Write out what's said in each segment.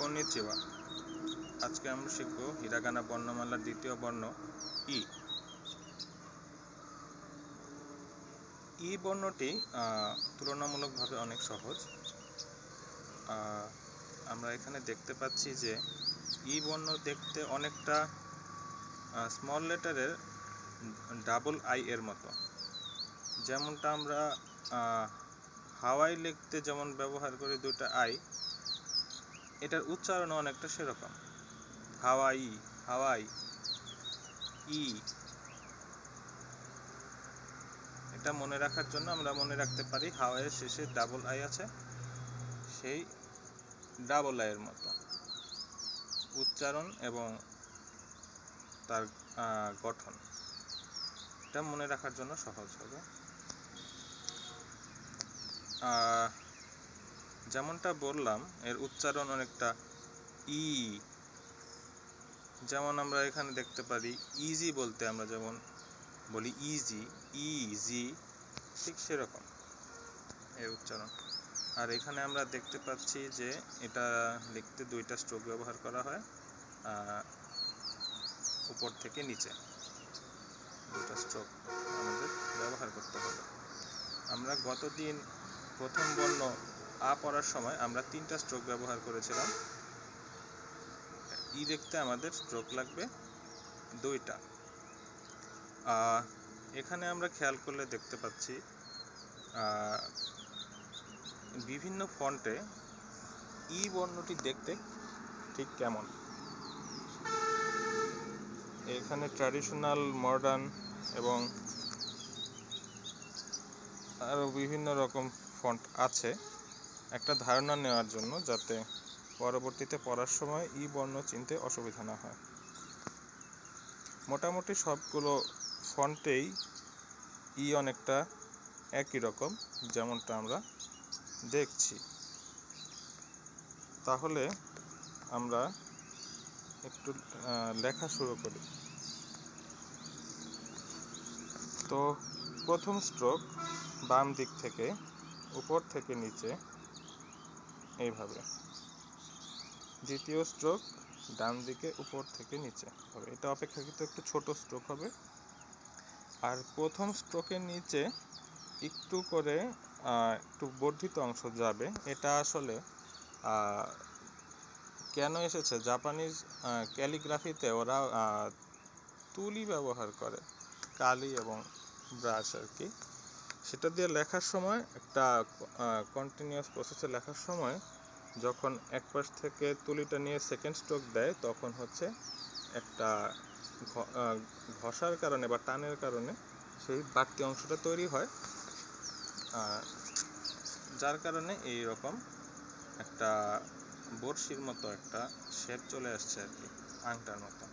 কনিচিওয়া। আজকে আমরা শিখব হিরাগানা বর্ণমালার দ্বিতীয় বর্ণ ই। ই বর্ণটি তুলনামূলকভাবে অনেক সহজ। আমরা এখানে দেখতে পাচ্ছি যে ই বর্ণ দেখতে অনেকটা স্মল লেটারের ডাবল আই এর মতো। যেমনটা আমরা হাওয়াই লিখতে যেমন ব্যবহার করি দুটো আই, এটার উচ্চারণও অনেকটা সেরকম। হাওয়াই, হাওয়াই, ই। এটা মনে রাখার জন্য আমরা মনে রাখতে পারি হাওয়াইয়ের শেষে ডাবল আই আছে, সেই ডাবল আইয়ের মতো উচ্চারণ এবং তার গঠন। এটা মনে রাখার জন্য সহজ হবে। যেমনটা বললাম, এর উচ্চারণ অনেকটা ই। যেমন আমরা এখানে দেখতে পারি ইজি বলতে আমরা যেমন বলি ইজি, ইজি, ঠিক সেরকম এর উচ্চারণ। আর এখানে আমরা দেখতে পাচ্ছি যে এটা লিখতে দুইটা স্ট্রোক ব্যবহার করা হয়, উপর থেকে নিচে দুইটা স্ট্রোক আমাদের ব্যবহার করতে হবে। আমরা গতদিন প্রথম বর্ণ আ পড়ার সময় আমরা 3টা স্ট্রোক ব্যবহার করেছিলাম। ই দেখতে আমাদের স্ট্রোক লাগবে 2টা। এখানে আমরা খেয়াল করলে দেখতে পাচ্ছি বিভিন্ন ফন্টে ই বর্ণটি দেখতে ঠিক কেমন। এখানে ট্র্যাডিশনাল, মডার্ন এবং আরও বিভিন্ন রকম ফন্ট আছে একটা ধারণা নেওয়ার জন্য, যাতে পরবর্তীতে পড়ার সময় ই বর্ণ চিনতে অসুবিধা না হয়। মোটামুটি সবগুলো ফন্টেই ই অনেকটা একই রকম, যেমনটা আমরা দেখছি। তাহলে আমরা একটু লেখা শুরু করি। তো প্রথম স্ট্রোক বাম দিক থেকে উপর থেকে নিচে এইভাবে, দ্বিতীয় স্ট্রোক ডান দিকে উপর থেকে নিচে হবে। এটা অপেক্ষাকৃত একটু ছোট স্ট্রোক হবে। আর প্রথম স্ট্রোকের নিচে একটু করে একটু বর্ধিত অংশ যাবে। এটা আসলে কেন এসেছে, জাপানিজ ক্যালিগ্রাফিতে ওরা তুলি ব্যবহার করে, কালি এবং ব্রাশ আর কি। সেটা দিয়ে লেখার সময় একটা কন্টিনিউয়াস প্রসেসে লেখার সময় যখন এক পাশ থেকে তুলিটা নিয়ে সেকেন্ড স্ট্রোক দেয়, তখন হচ্ছে একটা ঘষার কারণে বা টানের কারণে সেই বাড়তি অংশটা তৈরি হয়, যার কারণে এই রকম একটা বড়শির মতো একটা শেপ চলে আসছে আর কি, আংটার মতো।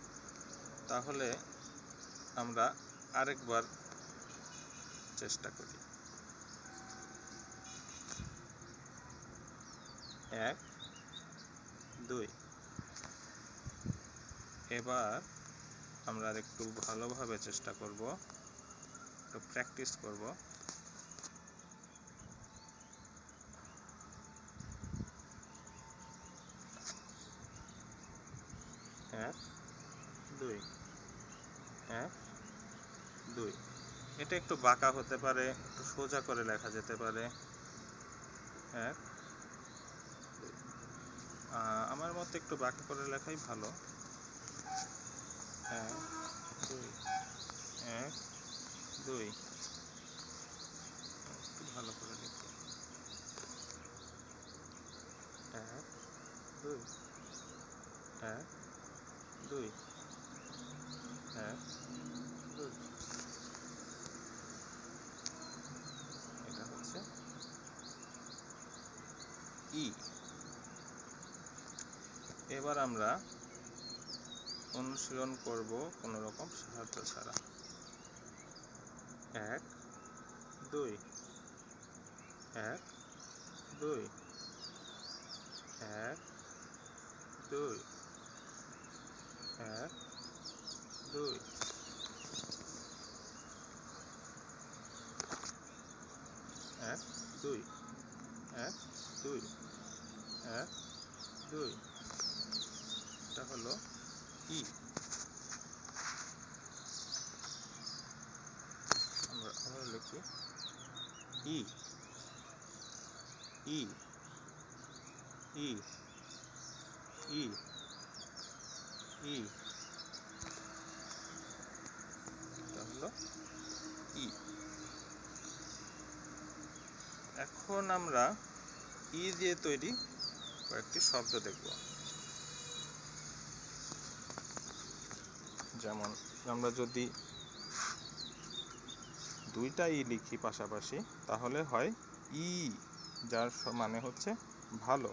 তাহলে আমরা আরেকবার চেষ্টা করি। 1, 2। এবার আমরা একটু ভালোভাবে চেষ্টা করব, একটু প্র্যাকটিস করব। 1, 2, 1, 2। এটা একটু বাঁকা হতে পারে, একটু সোজা করে লেখা যেতে পারে। 1, 2। আমার মতে একটু বাঁকা করে লেখাই ভালো। 1, 2, 1, 2। একটু ভালো করে লিখি। 1, 2, 1, 2, 1, 2। এটা হচ্ছে ই। এবার আমরা অনুশীলন করব কোনো রকম সাহায্য ছাড়া। 1, 2, 1, 2, 1, 2, 1, 2। 1, 2, 1, 2, 1, 2, এটা হলো ই। আমরা আবার লিখি ই ই ই ই ই, এটা হলো ই। এখন আমরা ই দিয়ে তৈরি কয়েকটি শব্দ দেখব। যেমন আমরা যদি দুইটা ই লিখি পাশাপাশি তাহলে হয় ই, যার মানে হচ্ছে ভালো।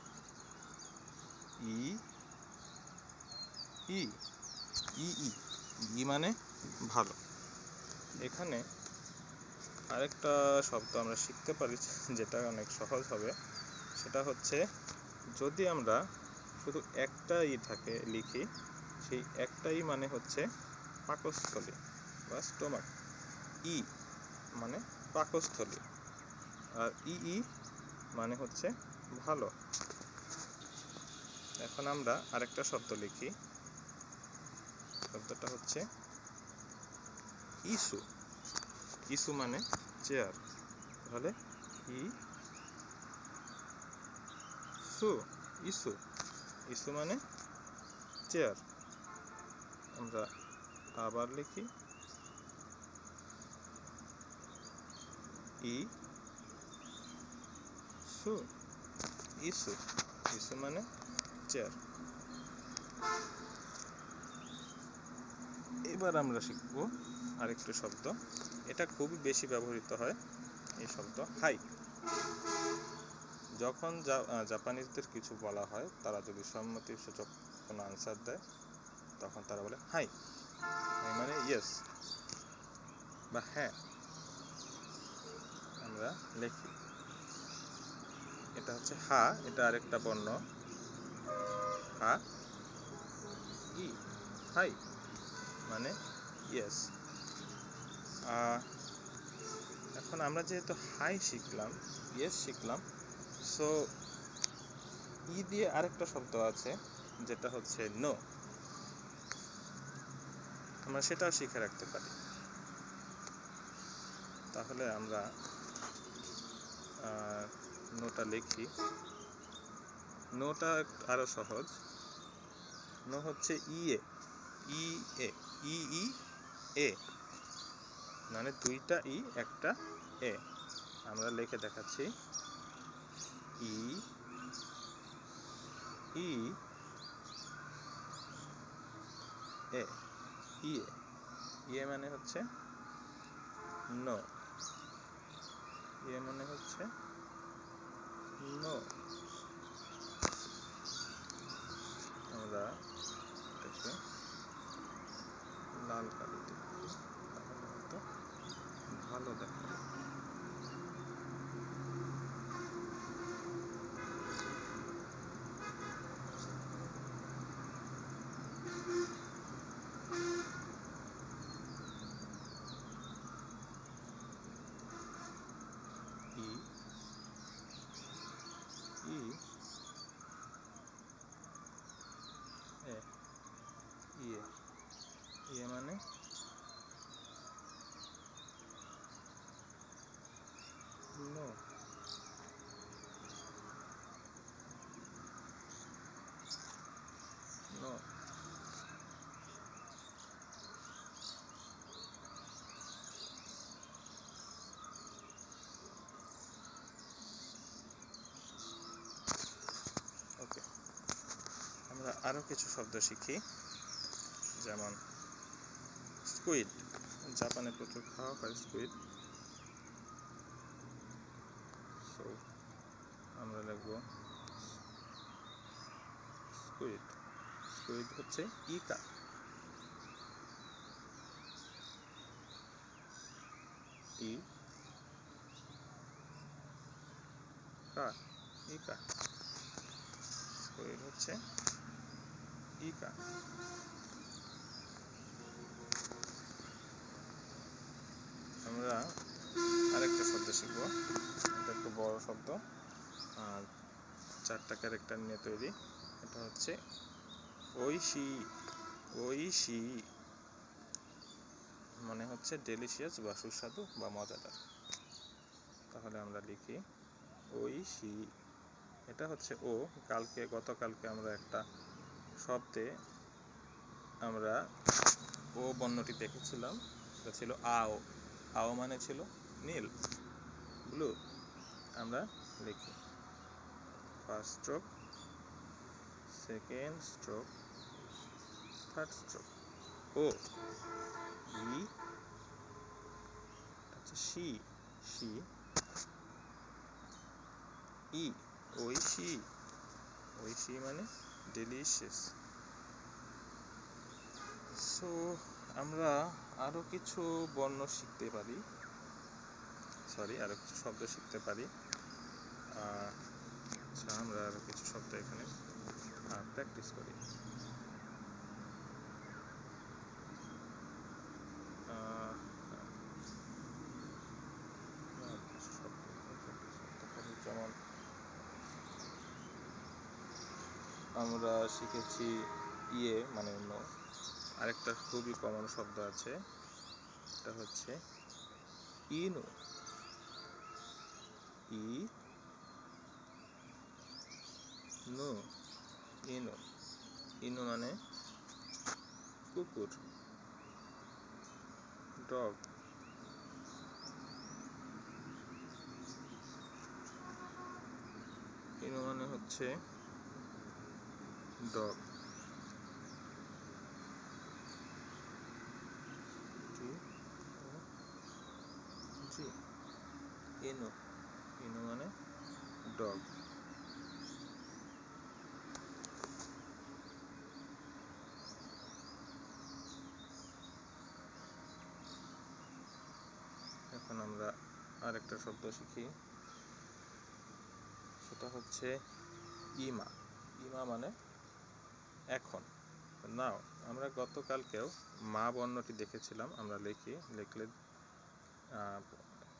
ই ই ই ই ই মানে ভালো। এখানে আরেকটা শব্দ আমরা শিখতে পারি যেটা অনেক সহজ হবে, সেটা হচ্ছে যদি আমরা শুধু একটা ই থাকে লিখি, সেই একটা ই মানে হচ্ছে পাকস্থলী বা স্টোমাক। ই মানে পাকস্থলী, আর ই ই মানে হচ্ছে ভালো। এখন আমরা আরেকটা শব্দ লিখি, শব্দটা হচ্ছে ইস্যু। ইস্যু মানে চেয়ার, তাহলে ই সু, ইস্যু। ইস্যু মানে চেয়ার। আমরা আবার লিখি ই সু, ইস্যু। ইস্যু মানে চেয়ার। এবার আমরা শিখব আরেকটি শব্দ, এটা খুবই বেশি ব্যবহৃত হয়, এই শব্দ হাই। যখন জাপানিজদের কিছু বলা হয়, তারা যদি সম্মতিসূচক কোনো আনসার দেয় তখন তারা বলে হাই। হাই মানে ইয়েস বা হ্যাঁ। আমরা লিখি, এটা হচ্ছে হা, এটা আরেকটা বর্ণ হা, ই, হাই মানে ইয়েস। এখন আমরা যেহেতু হাই শিখলাম, ইয়েস শিখলাম, সো ই দিয়ে আরেকটা শব্দ আছে যেটা হচ্ছে নো। আমরা সেটাও শিখে রাখতে পারি। তাহলে আমরা নোটা লিখি। নোটা আরো সহজ। নো হচ্ছে ইয়ে, ই এ, ই ই এ, মানে দুইটা ই একটা এ। আমরা লিখে দেখাচ্ছি ই ই এ, ইয়ে। ইয়ে মানে হচ্ছে নো, ইয়ে মানে হচ্ছে নো। আমরা এটাকে লাল কালিতে লিখি, তাহলে হয়তো ভালো দেখাবে। ই ই এ, ইয়ে। ইয়ে মানে নো। নো। ওকে, আমরা আরো কিছু শব্দ শিখি। যেমন স্কুইড, জাপানে প্রচুর খাওয়া হয় স্কুইড। সো আমরা লিখব স্কুইড। স্কুইড হচ্ছে ইকা। ই কা, ইকা। স্কুইড হচ্ছে ইকা। আমরা আরেকটা শব্দ শিখব, এটা একটু বড় শব্দ আর 4টা ক্যারেক্টার নিয়ে তৈরি। এটা হচ্ছে ওইশি। ওইশি মানে হচ্ছে ডেলিশিয়াস বা সুস্বাদু বা মজাদার। তাহলে আমরা লিখি ওইশি। এটা হচ্ছে ও। গতকালকে আমরা একটা শব্দে আমরা ও বর্ণটি দেখেছিলাম, এটা ছিল আও। আও মানে ছিল নীল, ব্লু। আমরা লিখি first stroke, second stroke, third stroke. ও ই হচ্ছে শি, শি। ই ওইশি। ওইশি মানে ডেলিশিয়াস। সো আমরা আরো কিছু বর্ণ শিখতে পারি, আরো কিছু শব্দ শিখতে পারি। আচ্ছা, আমরা আরো কিছু শব্দ এখানে প্র্যাকটিস করি। যেমন আমরা শিখেছি ইয়ে মানে নো। আরেকটা খুবই কমন শব্দ আছে, এটা হচ্ছে ইনু। ই নো, ইনু। ইনু মানে কুকুর, ডগ। ইনু মানে হচ্ছে ডগ। ইনু, ইনু মানে ডগ। এখন আমরা আরেকটা শব্দ শিখি, সেটা হচ্ছে ইমা। ইমা মানে এখন, নাও। আমরা গতকালকেও মা বর্ণটি দেখেছিলাম, আমরা লিখলে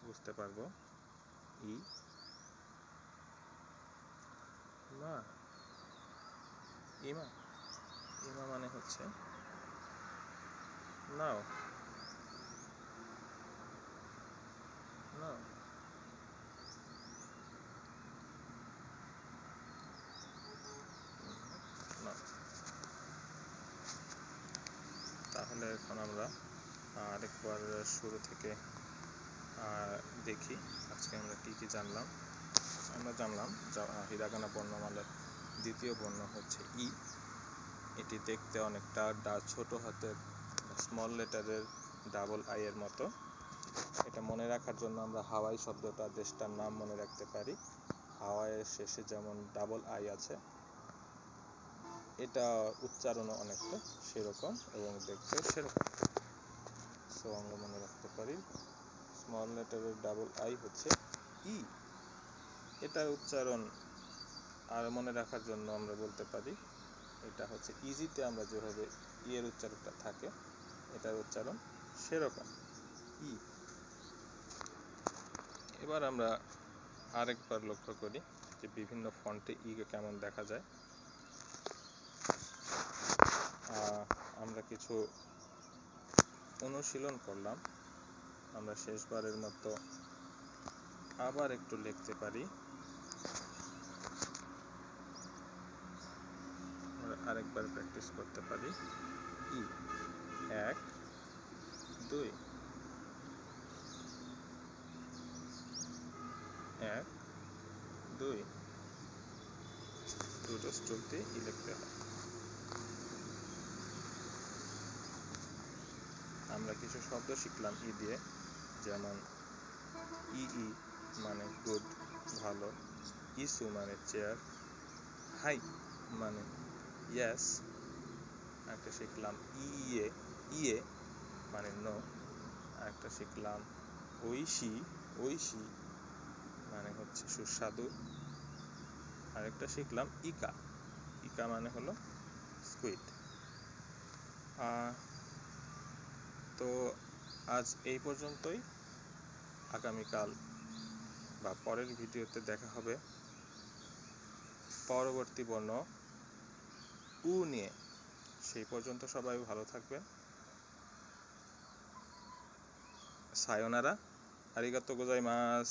বুঝতে পারবো। ই মা, ইমা। ইমা মানে হচ্ছে নাও, নাও। তাহলে এখন আমরা আরেকবার শুরু থেকে দেখি আজকে আমরা কি কি জানলাম। আমরা জানলাম হিরাগানা বর্ণমালার দ্বিতীয় বর্ণ হচ্ছে ই। এটি দেখতে অনেকটা ছোট হাতের স্মল লেটারের ডাবল আই এর মতো। এটা মনে রাখার জন্য আমরা হাওয়াই শব্দটা, দেশটার নাম মনে রাখতে পারি। হাওয়াইয়ের শেষে যেমন ডাবল আই আছে, এটা উচ্চারণও অনেকটা সেরকম এবং দেখতে সেরকম। সো আমরা মনে রাখতে পারি স্মল লেটারের ডাবল আই হচ্ছে ই। এটার উচ্চারণ আর মনে রাখার জন্য আমরা বলতে পারি এটা হচ্ছে ইজিতে আমরা যেভাবে ই এর উচ্চারণটা থাকে, এটার উচ্চারণ সেরকম, ই। এবার আমরা আরেকবার লক্ষ্য করি যে বিভিন্ন ফন্টে ই কে কেমন দেখা যায়। আমরা কিছু অনুশীলন করলাম, আমরা শেষবারের মতো আবার একটু লিখতে পারি। আমরা আরেকবার প্র্যাকটিস করতে পারি। ই 1 2 1 2, দুটো স্ট্রোক দিয়ে ই লিখতে হয়। আমরা কিছু শব্দ শিখলাম ই দিয়ে, যেমন ই মানে গুড, ভালো। ইসু মানে চেয়ার। হাই মানে ইয়েস। একটা শিখলাম ইয়ে, ইয়ে মানে নো। একটা শিখলাম ওইশি, ওইশি মানে হচ্ছে সুস্বাদু। আরেকটা শিখলাম ইকা, ইকা মানে হলো স্কুইড। তো আজ এই পর্যন্তই। আগামীকাল বা পরের ভিডিওতে দেখা হবে পরবর্তী বর্ণ উ নিয়ে। সেই পর্যন্ত সবাই ভালো থাকবেন। সায়োনারা, আরিগাতো গোজাইমাস।